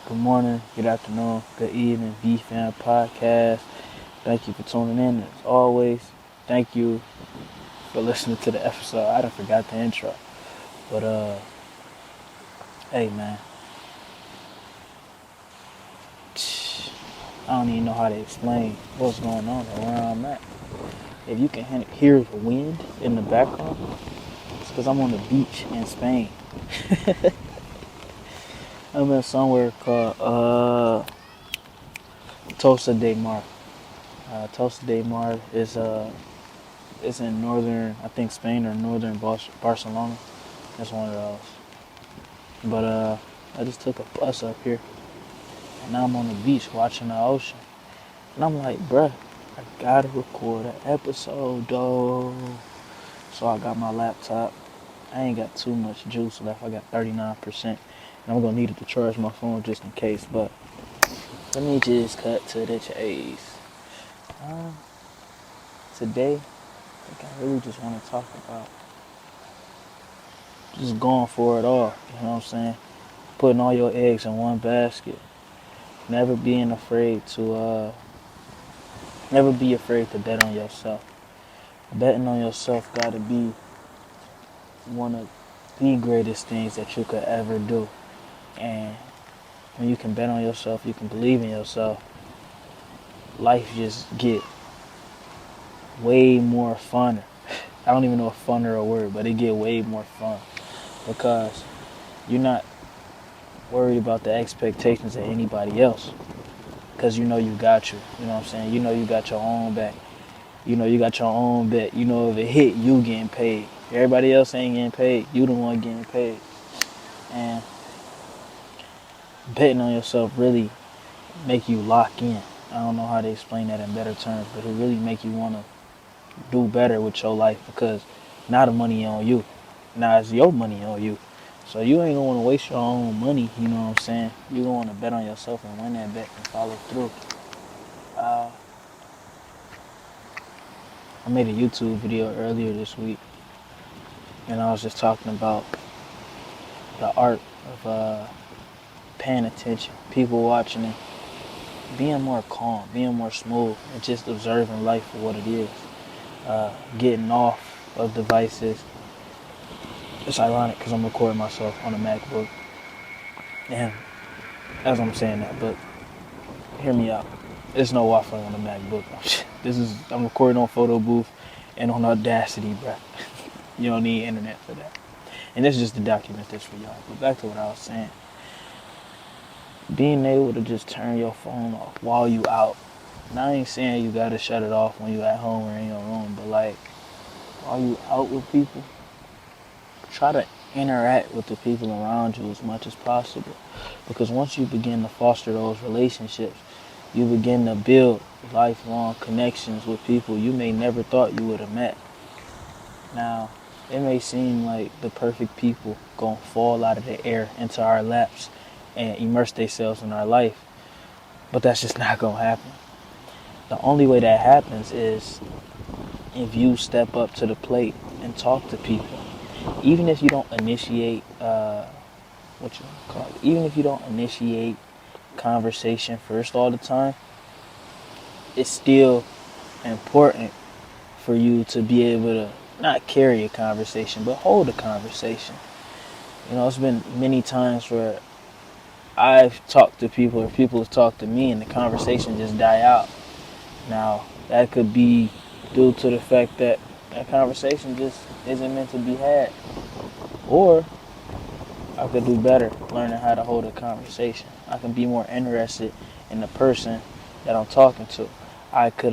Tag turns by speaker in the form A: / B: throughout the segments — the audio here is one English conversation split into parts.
A: good morning, good afternoon, good evening, B-Fam Podcast. Thank you for tuning in. As always, thank you for listening to the episode. I done forgot the intro. But, hey, man. I don't even know how to explain what's going on or where I'm at. If you can hear the wind in the background, it's because I'm on the beach in Spain. I'm in somewhere called Tosa de Mar. Tosa de Mar is it's in northern, I think Spain or northern Barcelona. That's one of those. But I just took a bus up here, and now I'm on the beach watching the ocean. And I'm like, bruh, I gotta record an episode, though. So I got my laptop. I ain't got too much juice left. I got 39%. And I'm gonna need it to charge my phone just in case. But let me just cut to the chase. Today, I think I really just want to talk about just going for it all. You know what I'm saying? Putting all your eggs in one basket. Never being afraid to, never be afraid to bet on yourself. Betting on yourself gotta be one of the greatest things that you could ever do. And when you can bet on yourself, you can believe in yourself, life just get way more funner. I don't even know if funner a word, but it get way more fun because you're not worried about the expectations of anybody else because you know you got you. You know what I'm saying? You know you got your own back. You know you got your own bet. You know if it hit, you getting paid. Everybody else ain't getting paid. You the one getting paid. And betting on yourself really make you lock in. I don't know how to explain that in better terms, but it really make you want to do better with your life because now the money on you. Now it's your money on you. So you ain't gonna want to waste your own money, you know what I'm saying? You gonna want to bet on yourself and win that bet and follow through. I made a YouTube video earlier this week, and I was just talking about the art of paying attention, people watching it, being more calm, being more smooth, and just observing life for what it is. Getting off of devices. It's ironic because I'm recording myself on a MacBook, and as I'm saying that, but hear me out. There's no waffling on the MacBook. I'm recording on Photo Booth and on Audacity, bruh. You don't need internet for that. And this is just to document this for y'all. But back to what I was saying. Being able to just turn your phone off while you out. Now I ain't saying you gotta shut it off when you at home or in your room, but like while you out with people, try to interact with the people around you as much as possible. Because once you begin to foster those relationships, you begin to build lifelong connections with people you may never thought you would have met. Now, it may seem like the perfect people gonna fall out of the air into our laps and immerse themselves in our life, but that's just not gonna happen. The only way that happens is if you step up to the plate and talk to people. Even if you don't initiate, even if you don't initiate conversation first all the time, it's still important for you to be able to not carry a conversation, but hold a conversation. You know, it's been many times where I've talked to people or people have talked to me and the conversation just die out. Now, that could be due to the fact that that conversation just isn't meant to be had. Or I could do better learning how to hold a conversation. I can be more interested in the person that I'm talking to. I could,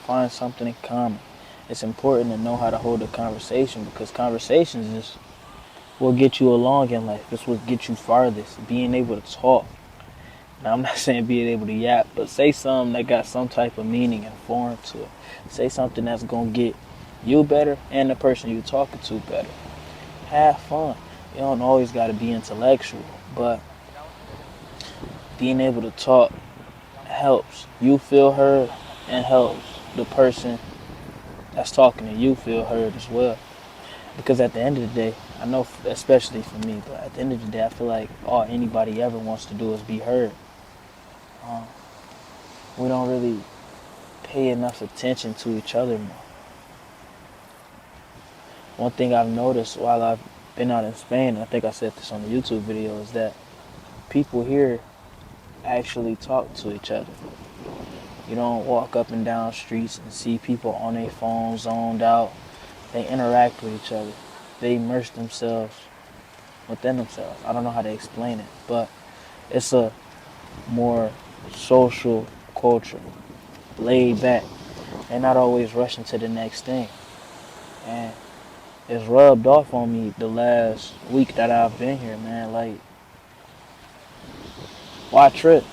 A: find something in common. It's important to know how to hold a conversation because conversations is what get you along in life. It's what gets you farthest. Being able to talk. Now, I'm not saying being able to yap, but say something that got some type of meaning and form to it. Say something that's going to get you better and the person you're talking to better. Have fun. You don't always got to be intellectual, but being able to talk helps you feel heard and helps the person that's talking to you feel heard as well. Because at the end of the day, I know, especially for me, but at the end of the day, I feel like all anybody ever wants to do is be heard. Um, we don't really pay enough attention to each other more. One thing I've noticed while I've been out in Spain, I think I said this on the YouTube video, is that people here actually talk to each other. You don't walk up and down streets and see people on their phones zoned out. They interact with each other. They immerse themselves within themselves. I don't know how to explain it, but it's a more social culture, laid back. They're not always rushing to the next thing. And it's rubbed off on me the last week that I've been here, man. Like, why trip?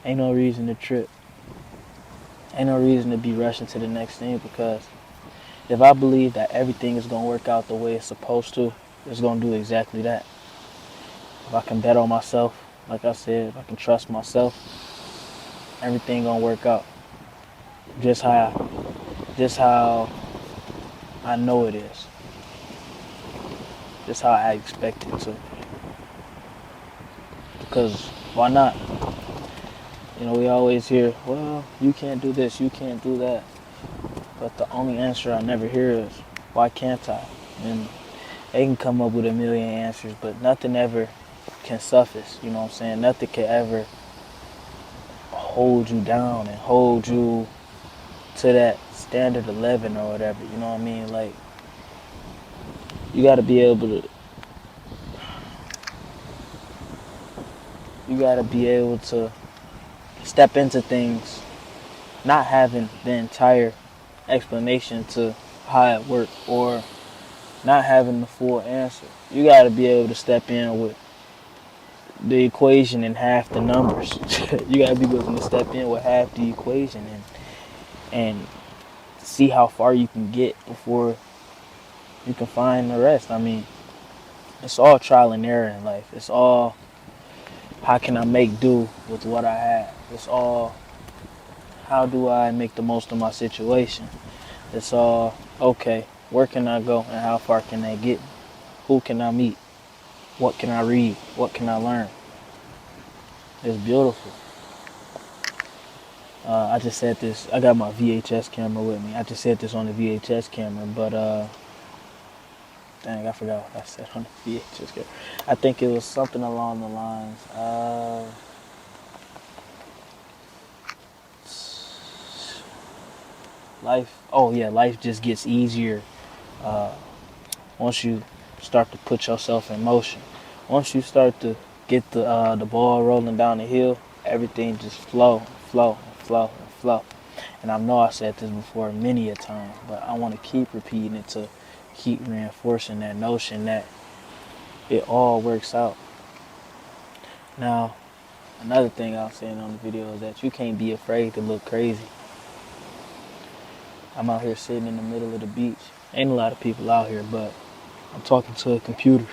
A: Ain't no reason to trip. Ain't no reason to be rushing to the next thing, because if I believe that everything is going to work out the way it's supposed to, it's going to do exactly that. If I can bet on myself, like I said, if I can trust myself, everything going to work out. Just how I know it is. Just how I expect it to. Because why not? You know, we always hear, well, you can't do this, you can't do that. But the only answer I never hear is, why can't I? And they can come up with a million answers, but nothing ever can suffice. You know what I'm saying? Nothing can ever hold you down and hold you to that standard 11 or whatever. You know what I mean? Like, you got to be able to step into things not having the entire explanation to how it works, or not having the full answer. You got to be able to step in with the equation and half the numbers. You got to be willing to step in with half the equation and see how far you can get before you can find the rest. I mean, it's all trial and error in life. It's all, how can I make do with what I have? It's all, how do I make the most of my situation? It's all, okay, where can I go and how far can they get me? Who can I meet? What can I read? What can I learn? It's beautiful. I just said this, I got my VHS camera with me. I just said this on the VHS camera, but dang, I forgot what I said on the VHS camera. I think it was something along the lines of, life just gets easier once you start to put yourself in motion. Once you start to get the ball rolling down the hill, everything just flow. And I know I said this before many a time, but I want to keep repeating it to keep reinforcing that notion that it all works out. Now, another thing I was saying on the video is that you can't be afraid to look crazy. I'm out here sitting in the middle of the beach. Ain't a lot of people out here, but I'm talking to a computer.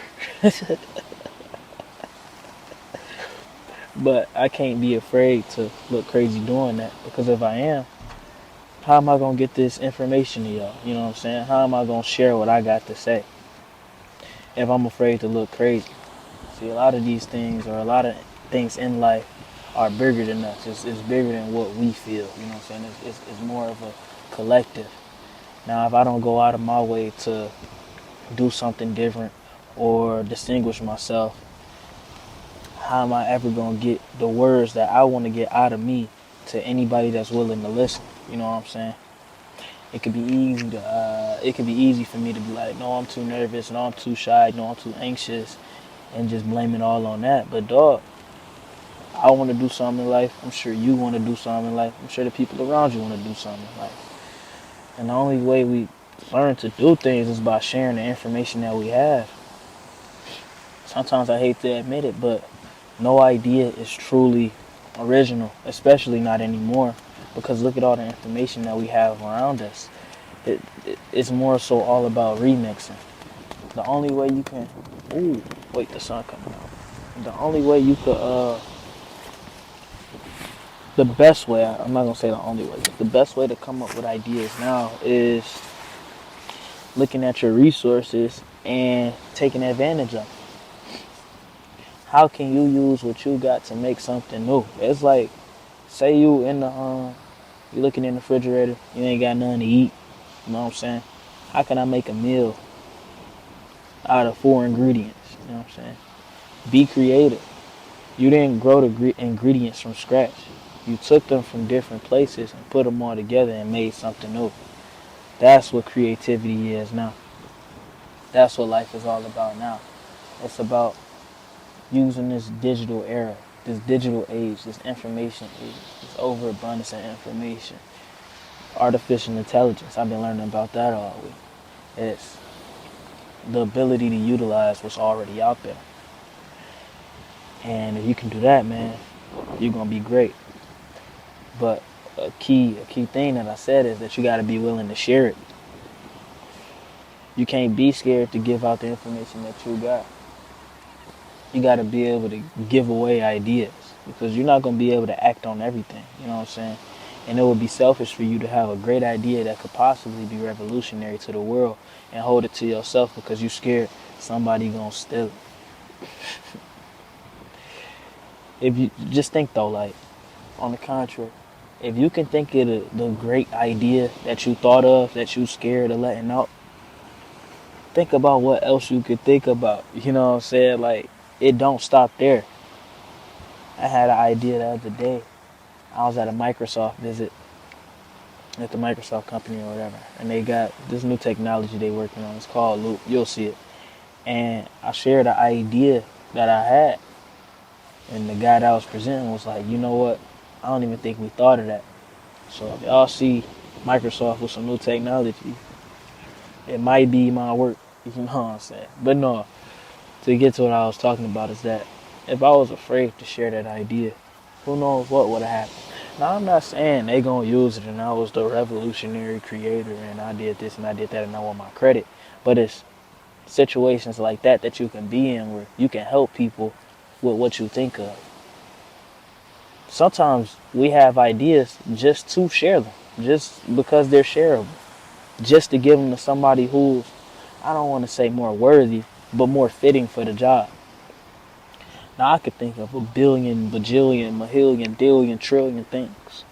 A: But I can't be afraid to look crazy doing that, because if I am, how am I going to get this information to y'all? You know what I'm saying? How am I going to share what I got to say if I'm afraid to look crazy? See, a lot of these things, or a lot of things in life, are bigger than us. It's bigger than what we feel. You know what I'm saying? It's more of a collective. Now, if I don't go out of my way to do something different or distinguish myself, how am I ever going to get the words that I want to get out of me to anybody that's willing to listen? You know what I'm saying? It could be easy for me to be like, no, I'm too nervous, no, I'm too shy, no, I'm too anxious, and just blame it all on that. But dog, I want to do something in life. I'm sure you want to do something in life. I'm sure the people around you want to do something in life. And the only way we learn to do things is by sharing the information that we have. Sometimes I hate to admit it, but no idea is truly original, especially not anymore, because look at all the information that we have around us. It's more so all about remixing. The only way you can, the sun coming out. The only way you could, the best way, I'm not going to say the only way, but the best way to come up with ideas now is looking at your resources and taking advantage of it. How can you use what you got to make something new? It's like, say you in the you looking in the refrigerator, you ain't got nothing to eat. You know what I'm saying? How can I make a meal out of 4 ingredients? You know what I'm saying? Be creative. You didn't grow the ingredients from scratch. You took them from different places and put them all together and made something new. That's what creativity is now. That's what life is all about now. It's about using this digital era, this digital age, this information age, this overabundance of information. Artificial intelligence, I've been learning about that all week. It's the ability to utilize what's already out there. And if you can do that, man, you're going to be great. But a key thing that I said is that you got to be willing to share it. You can't be scared to give out the information that you got. You got to be able to give away ideas because you're not going to be able to act on everything. You know what I'm saying? And it would be selfish for you to have a great idea that could possibly be revolutionary to the world and hold it to yourself because you're scared somebody going to steal it. If you just think though, like, on the contrary, if you can think of the great idea that you thought of that you scared of letting out, think about what else you could think about. You know what I'm saying? Like, it don't stop there. I had an idea the other day. I was at a Microsoft visit at the Microsoft company or whatever, and they got this new technology they working on. It's called Loop. You'll see it. And I shared an idea that I had, and the guy that I was presenting was like, you know what? I don't even think we thought of that. So if y'all see Microsoft with some new technology, it might be my work. You know what I'm saying? But no, to get to what I was talking about is that if I was afraid to share that idea, who knows what would have happened. Now, I'm not saying they going to use it and I was the revolutionary creator and I did this and I did that and I want my credit. But it's situations like that that you can be in where you can help people with what you think of. Sometimes we have ideas just to share them, just because they're shareable, just to give them to somebody who's, I don't want to say more worthy, but more fitting for the job. Now, I could think of a billion, bajillion, mahillion, dillion, trillion things.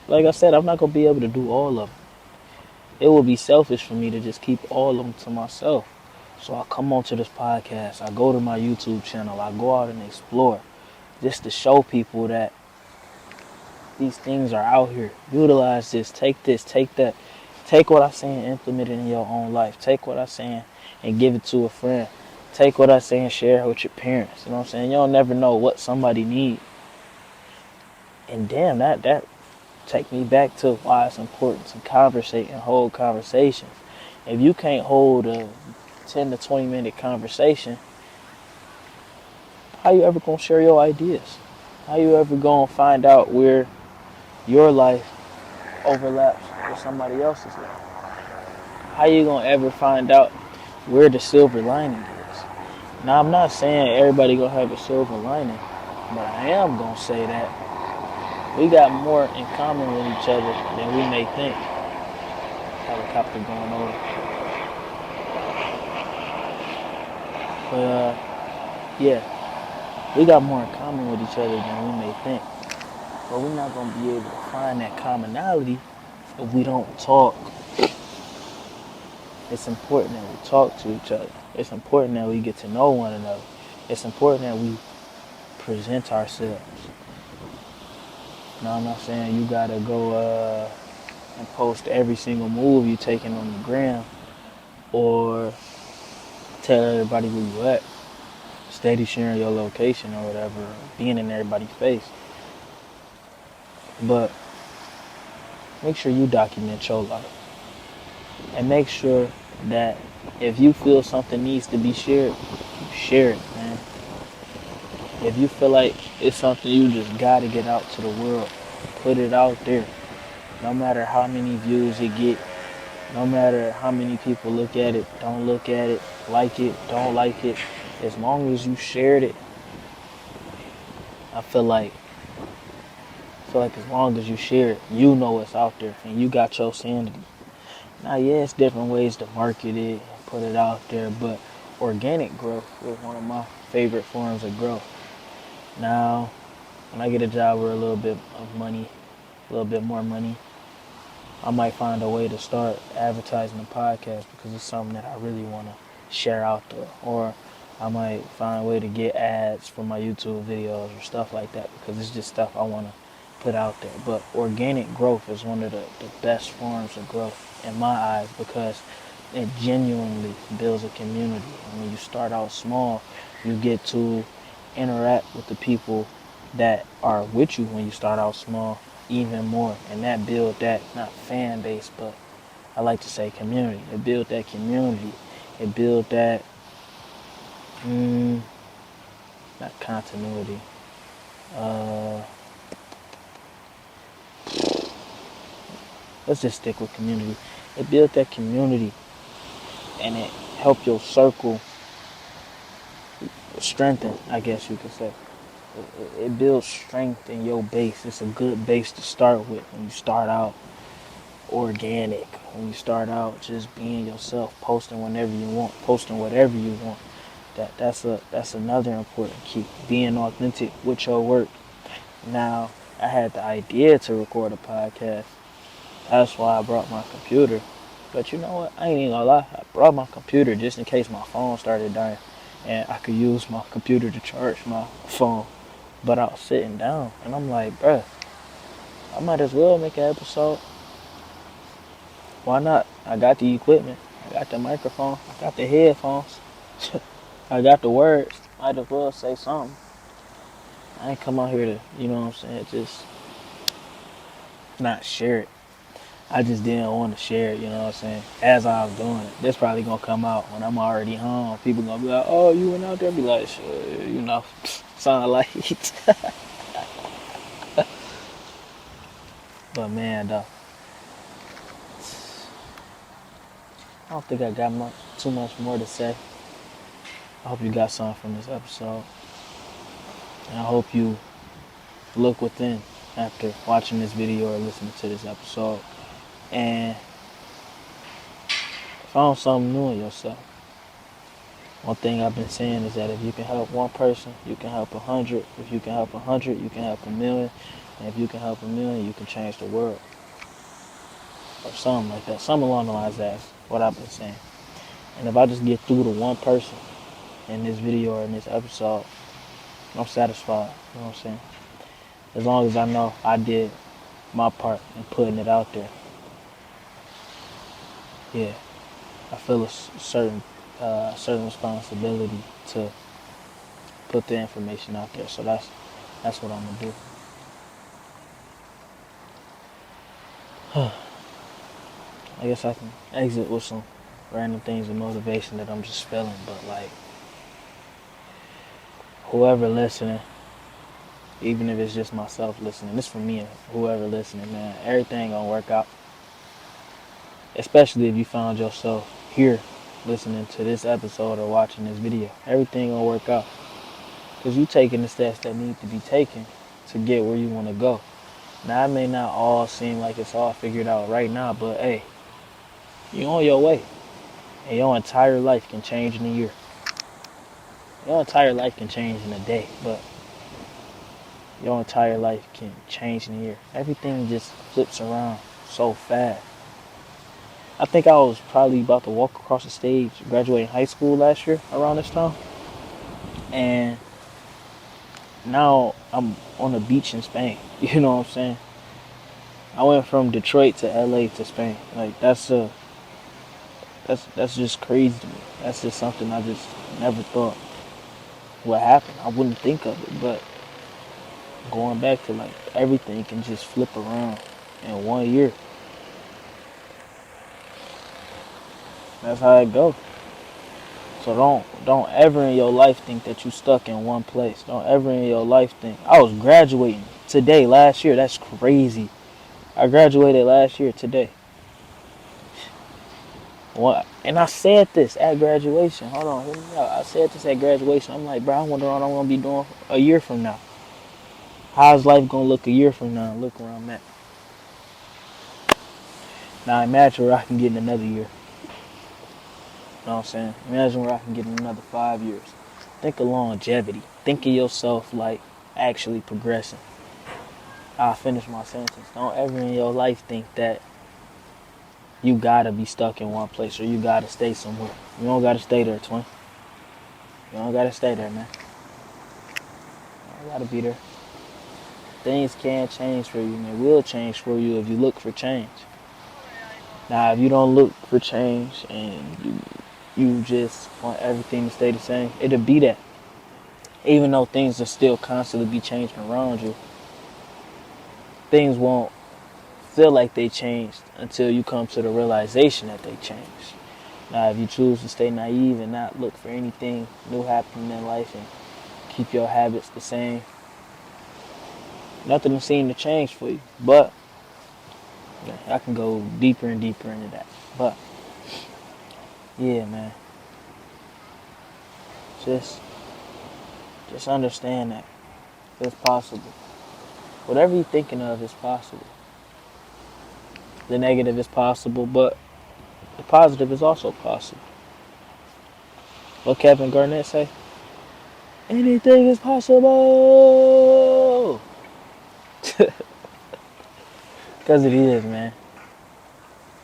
A: Like I said, I'm not going to be able to do all of them. It would be selfish for me to just keep all of them to myself. So I come onto this podcast, I go to my YouTube channel, I go out and explore, just to show people that these things are out here. Utilize this, take that. Take what I'm saying, implement it in your own life. Take what I'm saying and give it to a friend. Take what I say and share it with your parents. You know what I'm saying? You'll never know what somebody needs. And damn, that take me back to why it's important to conversate and hold conversations. If you can't hold a 10 to 20 minute conversation, how you ever gonna share your ideas? How you ever gonna find out where your life overlaps with somebody else's life? How you gonna ever find out where the silver lining is? Now, I'm not saying everybody gonna have a silver lining, but I am gonna say that we got more in common with each other than we may think. Helicopter going over. But yeah, we got more in common with each other than we may think. But we're not gonna be able to find that commonality if we don't talk. It's important that we talk to each other. It's important that we get to know one another. It's important that we present ourselves. Now, I'm not saying you gotta go and post every single move you taking on the gram or tell everybody where you at. Steady sharing your location or whatever, being in everybody's face. But make sure you document your life. And make sure that if you feel something needs to be shared, share it, man. If you feel like it's something you just gotta get out to the world, put it out there. No matter how many views it get, no matter how many people look at it, don't look at it, don't like it. As long as you shared it, I feel like as long as you share it, you know it's out there and you got your sanity. Now, yeah, it's different ways to market it, put it out there, but organic growth is one of my favorite forms of growth. Now, when I get a job with a little bit of money, a little bit more money, I might find a way to start advertising the podcast because it's something that I really want to share out there. Or I might find a way to get ads for my YouTube videos or stuff like that because it's just stuff I want to put out there. But organic growth is one of the best forms of growth in my eyes because it genuinely builds a community. And when you start out small, you get to interact with the people that are with you when you start out small even more, and that build that, not fan base, but I like to say community. It build that community. It build that not continuity. Let's just stick with community. It built that community, and it helped your circle strengthen, I guess you could say. It builds strength in your base. It's a good base to start with when you start out organic, when you start out just being yourself, posting whenever you want, posting whatever you want. That's another important key. Being authentic with your work. Now, I had the idea to record a podcast. That's why I brought my computer. But you know what? I ain't even gonna lie. I brought my computer just in case my phone started dying and I could use my computer to charge my phone. But I was sitting down and I'm like, bruh, I might as well make an episode. Why not? I got the equipment. I got the microphone. I got the headphones. I got the words. Might as well say something. I ain't come out here to, you know what I'm saying, just not share it. I just didn't want to share it, you know what I'm saying, as I was doing it. This probably going to come out when I'm already home. People going to be like, oh, you went out there? Be like, shit, you know, sound like it. But man, though, I don't think I got too much more to say. I hope you got something from this episode. And I hope you look within after watching this video or listening to this episode and found something new in yourself. One thing I've been saying is that if you can help one person, you can help 100. If you can help 100, you can help 1,000,000. And if you can help 1,000,000, you can change the world. Or something like that. Something along the lines of that's what I've been saying. And if I just get through to one person in this video or in this episode, I'm satisfied. You know what I'm saying? As long as I know I did my part in putting it out there. Yeah. I feel a certain responsibility to put the information out there. So that's what I'm gonna do. I guess I can exit with some random things of motivation that I'm just feeling, but like whoever listening, even if it's just myself listening, this for me and whoever listening, man, everything gonna work out. Especially if you found yourself here listening to this episode or watching this video. Everything gonna work out. Because you taking the steps that need to be taken to get where you want to go. Now, it may not all seem like it's all figured out right now, but hey, you're on your way. And your entire life can change in a year. Your entire life can change in a day, but your entire life can change in a year. Everything just flips around so fast. I think I was probably about to walk across the stage graduating high school last year around this time. And now I'm on the beach in Spain. You know what I'm saying? I went from Detroit to LA to Spain. Like that's just crazy to me. That's just something I just never thought would happen. I wouldn't think of it, but going back to like everything can just flip around in 1 year. That's how it goes. So don't ever in your life think that you stuck in one place. Don't ever in your life think, I was graduating today, last year. That's crazy. I graduated last year today. What? And I said this at graduation. Hold on, hear me out. I said this at graduation. I'm like, bro, I wonder what I'm gonna be doing a year from now. How's life gonna look a year from now? Look where I'm at. Now imagine where I can get in another year. You know what I'm saying? Imagine where I can get in another 5 years. Think of longevity. Think of yourself like actually progressing. I'll finish my sentence. Don't ever in your life think that you gotta be stuck in one place or you gotta stay somewhere. You don't gotta stay there, twin. You don't gotta stay there, man. You don't gotta be there. Things can change for you and they will change for you if you look for change. Now, if you don't look for change and you just want everything to stay the same, it'll be that. Even though things will still constantly be changing around you, things won't feel like they changed until you come to the realization that they changed. Now, if you choose to stay naive and not look for anything new happening in life and keep your habits the same, nothing will seem to change for you. But I can go deeper and deeper into that. But yeah, man, just understand that it's possible. Whatever you're thinking of is possible. The negative is possible, but the positive is also possible. What Kevin Garnett say? Anything is possible. Because it is, man.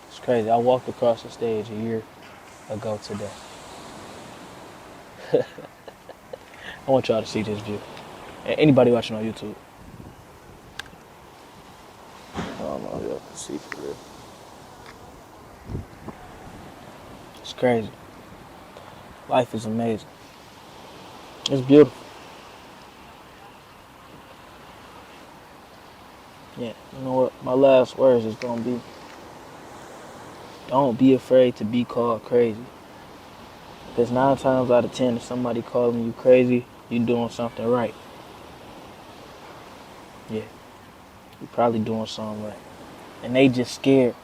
A: It's crazy. I walked across the stage a year ago today. I want y'all to see this view. Anybody watching on YouTube? I don't know if y'all can see for real. It's crazy. Life is amazing. It's beautiful. Yeah, you know what? My last words is going to be, don't be afraid to be called crazy. Because 9 times out of 10, if somebody calling you crazy, you're doing something right. Yeah, you're probably doing something right. And they just scared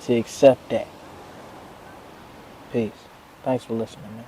A: to accept that. Peace. Thanks for listening, man.